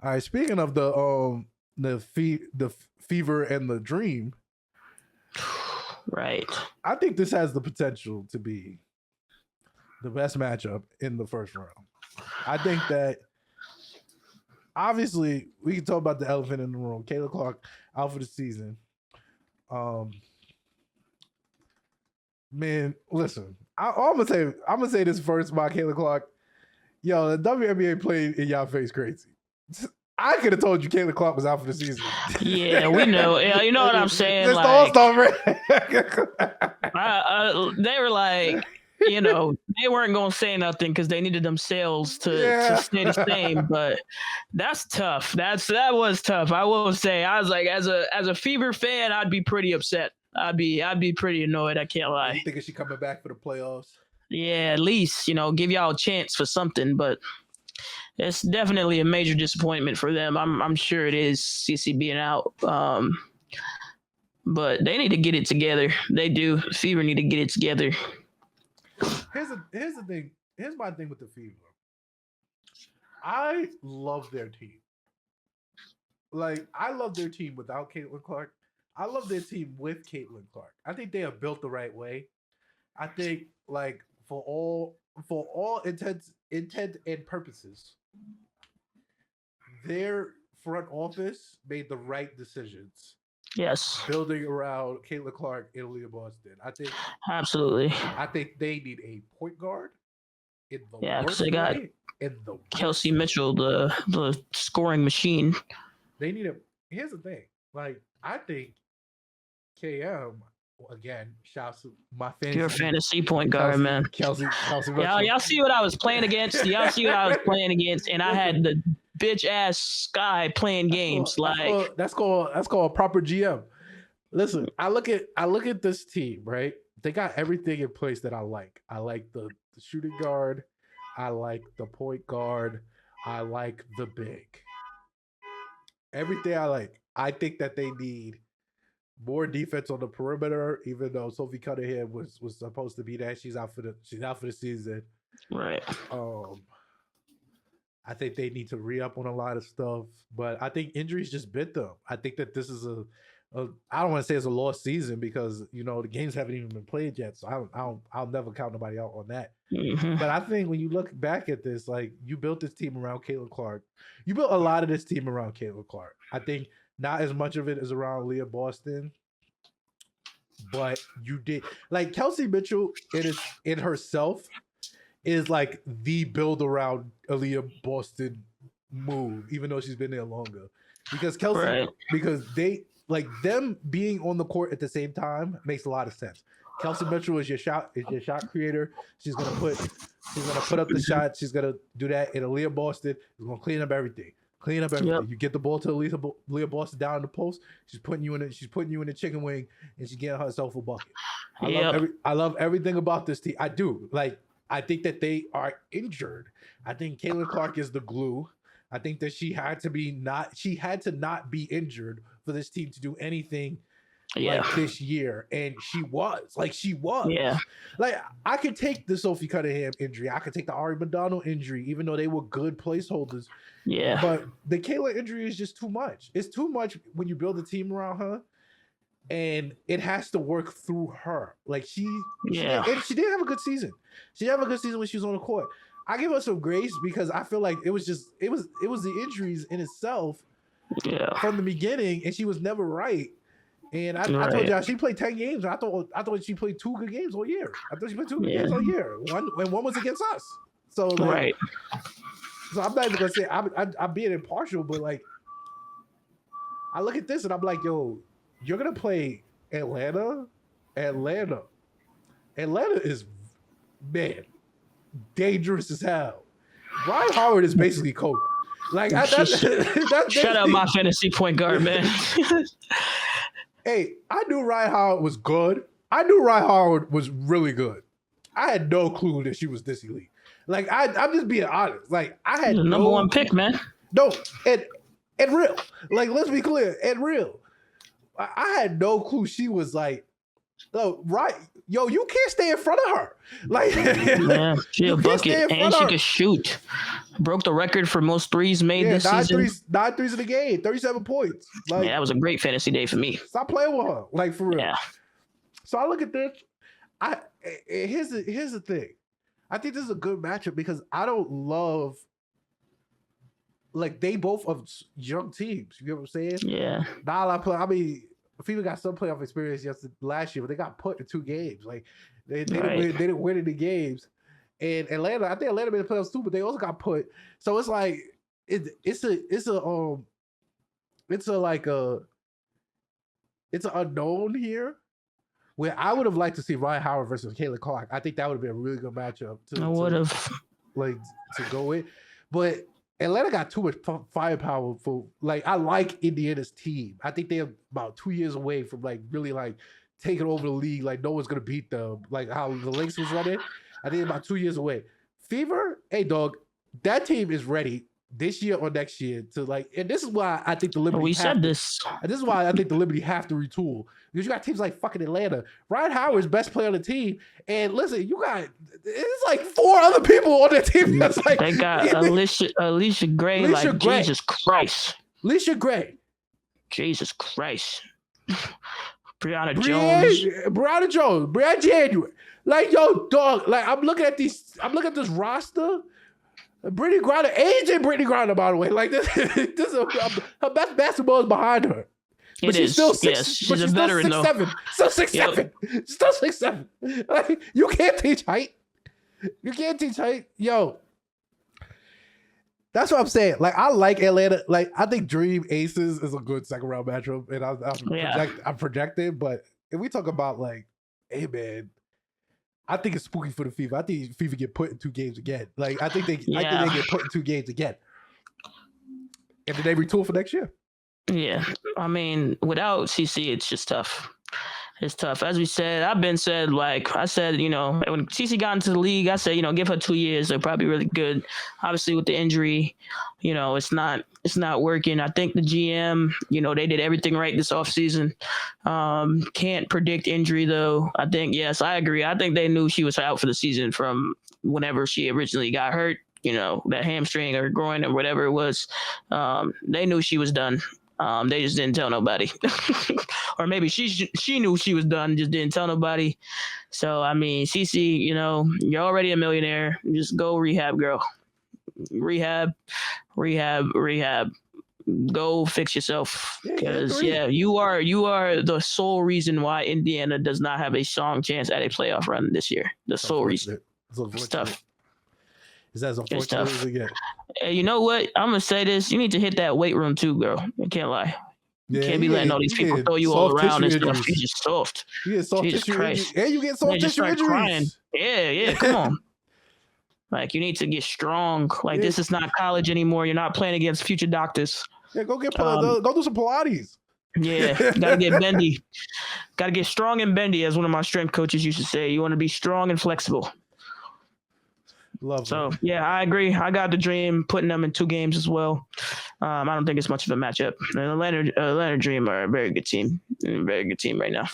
All right. Speaking of the fever and the dream, Right. I think this has the potential to be the best matchup in the first round. I think that obviously we can talk about the elephant in the room. Kayla Clark out for the season. Um, man, listen, I'm gonna say this first about Kayla Clark. Yo, the WNBA played in y'all face crazy. I could have told you Kayla Clark was out for the season. Yeah, we know. Yeah, you know what I'm saying. Just the All-Star They were like, they weren't gonna say nothing because they needed themselves to Yeah. stay the same. But that's tough. That was tough. I will say, I was like, as a Fever fan, I'd be pretty upset. I'd be pretty annoyed. I can't lie. You thinking she coming back for the playoffs? Yeah, at least give y'all a chance for something. But it's definitely a major disappointment for them. I'm sure it is. CC being out. But they need to get it together. They do. Fever need to get it together. Here's the thing. Here's my thing with the Fever. I love their team. Like, I love their team without Caitlin Clark. I love their team with Caitlin Clark. I think they are built the right way. I think, like, for all intent and purposes, their front office made the right decisions. Yes. Building around Caitlin Clark and Aliyah Boston. I think absolutely. I think they need a point guard in the because they got Kelsey Mitchell, the scoring machine. They need a. Here's the thing. Like, I think KM again. Shouts to my fantasy. Your fantasy point guard, man. Kelsey y'all see what I was playing against. Y'all see what I was playing against, and I had the bitch ass Sky playing games. That's called proper GM. Listen, I look at this team, right? They got everything in place that I like. I like the shooting guard. I like the point guard. I like the big. Everything I like. I think that they need more defense on the perimeter, even though Sophie Cunningham was supposed to be that. She's out for the season. Right. I think they need to re-up on a lot of stuff, but I think injuries just bit them. I think that this is I don't want to say it's a lost season because the games haven't even been played yet, so I'll never count nobody out on that. Mm-hmm. But I think when you look back at this, like, you built this team around Caitlin Clark, you built a lot of this team around Caitlin Clark. I think not as much of it is around Aliyah Boston, but you did, like, Kelsey Mitchell in herself is like the build around Aliyah Boston move, even though she's been there longer. Because because they like them being on the court at the same time makes a lot of sense. Kelsey Mitchell is your shot creator. She's gonna put up the shot. She's gonna do that. And Aliyah Boston is gonna clean up everything. Yep. You get the ball to Aliyah Boston down in the post. She's putting you in the chicken wing, and she's getting herself a bucket. I love everything about this team. I do. Like, I think that they are injured. I think Caitlin Clark is the glue. I think that she had to not be injured for this team to do anything like this year. And she was. Yeah. Like, I could take the Sophie Cunningham injury. I could take the Ari Madonna injury, even though they were good placeholders. Yeah. But the Kayla injury is just too much. It's too much when you build a team around her. And it has to work through her. Like, she did have a good season. She did have a good season when she was on the court. I give her some grace because I feel like it was the injuries in itself from the beginning, and she was never right. And I told y'all she played 10 games. I thought she played 2 good games all year. I thought she played 2 good games all year. One was against us. So so I'm not even gonna say I'm being impartial, but like, I look at this and I'm like, yo, you're gonna play Atlanta. Atlanta is, man, dangerous as hell. Rhyne Howard is basically Kobe. Like, that's shut up, my fantasy point guard, man. Hey, I knew Rhyne Howard was good. I knew Rhyne Howard was really good. I had no clue that she was this elite. Like, I'm just being honest. Like, I had number one pick, man. No, and real. Like, let's be clear, and real. I had no clue she was like No, right. Yo, you can't stay in front of her. Like, Yeah, she a you can't stay bucket, in front and of she her. could shoot. Broke the record for most threes made this season. 9 threes in the game, 37 points. Like, Yeah, that was a great fantasy day for me. stop playing with her. Like, for real. Yeah. So I look at this. Here's the thing. I think this is a good matchup because I don't love, like, they both of young teams. You know what I'm saying? Yeah. Not a lot of play. I mean, FIBA got some playoff experience last year, but they got put in 2 games. Like, they didn't win any games. And Atlanta, I think Atlanta made the playoffs too, but they also got put. So it's like it's an unknown here. Where I would have liked to see Ryan Howard versus Caitlin Clark. I think that would have been a really good matchup I would have to go with. But Atlanta got too much firepower for, like, I like Indiana's team. I think they're about 2 years away from, like, really, like, taking over the league. Like, no one's gonna beat them. Like how the Lynx was running. I think about 2 years away. Fever, hey dog, that team is ready this year or next year to, like, and this is why I think the Liberty. This is why I think the Liberty have to retool, because you got teams like fucking Atlanta. Ryan Howard's best player on the team, and listen, you got it's like 4 other people on the team. That's like they got Allisha Gray. Jesus Christ. Allisha Gray. Jesus Christ. Brianna Jones. Brianna January. Like, yo, dog. Like, I'm looking at this roster. Brittany Griner, AJ Brittany Griner, by the way. Like, this is her best basketball is behind her. But she's still 6'7". She's a veteran, though. Still 6'7". Still 6'7". Like, you can't teach height. Yo. That's what I'm saying. Like, I like Atlanta. Like, I think Dream Aces is a good second round matchup, and I'm projecting. But if we talk about, like, hey man, I think it's spooky for the Fever. I think Fever get put in 2 games again. Like, I think they get put in 2 games again, and then they retool for next year. Yeah, I mean, without CC, it's just tough. It's tough. As we said, I said, you know, when CC got into the league, I said, you know, give her 2 years. They're probably really good. Obviously, with the injury, you know, it's not working. I think the GM, you know, they did everything right this offseason. Can't predict injury, though. I think, yes, I agree. I think they knew she was out for the season from whenever she originally got hurt, you know, that hamstring or groin or whatever it was. They knew she was done. They just didn't tell nobody. Or maybe she knew she was done, just didn't tell nobody. So, I mean, CC, you know, you're already a millionaire. Just go rehab, girl. Rehab. Go fix yourself. Because, you are the sole reason why Indiana does not have a strong chance at a playoff run this year. The sole reason. It's tough. Is that as unfortunate as it gets? Hey, you know what? I'm gonna say this. You need to hit that weight room too, girl. I can't lie. You can't be letting all these people throw you all around and stuff. You're just soft. You get soft Jesus tissue Christ. And you get soft tissue injuries. Crying. Yeah, come on. Like, you need to get strong. Like, this is not college anymore. You're not playing against future doctors. Yeah, go do some Pilates. Yeah, gotta get bendy. Gotta get strong and bendy, as one of my strength coaches used to say. You want to be strong and flexible. So, yeah, I agree. I got the Dream putting them in 2 games as well. I don't think it's much of a matchup. And Atlanta Dream are a very good team right now.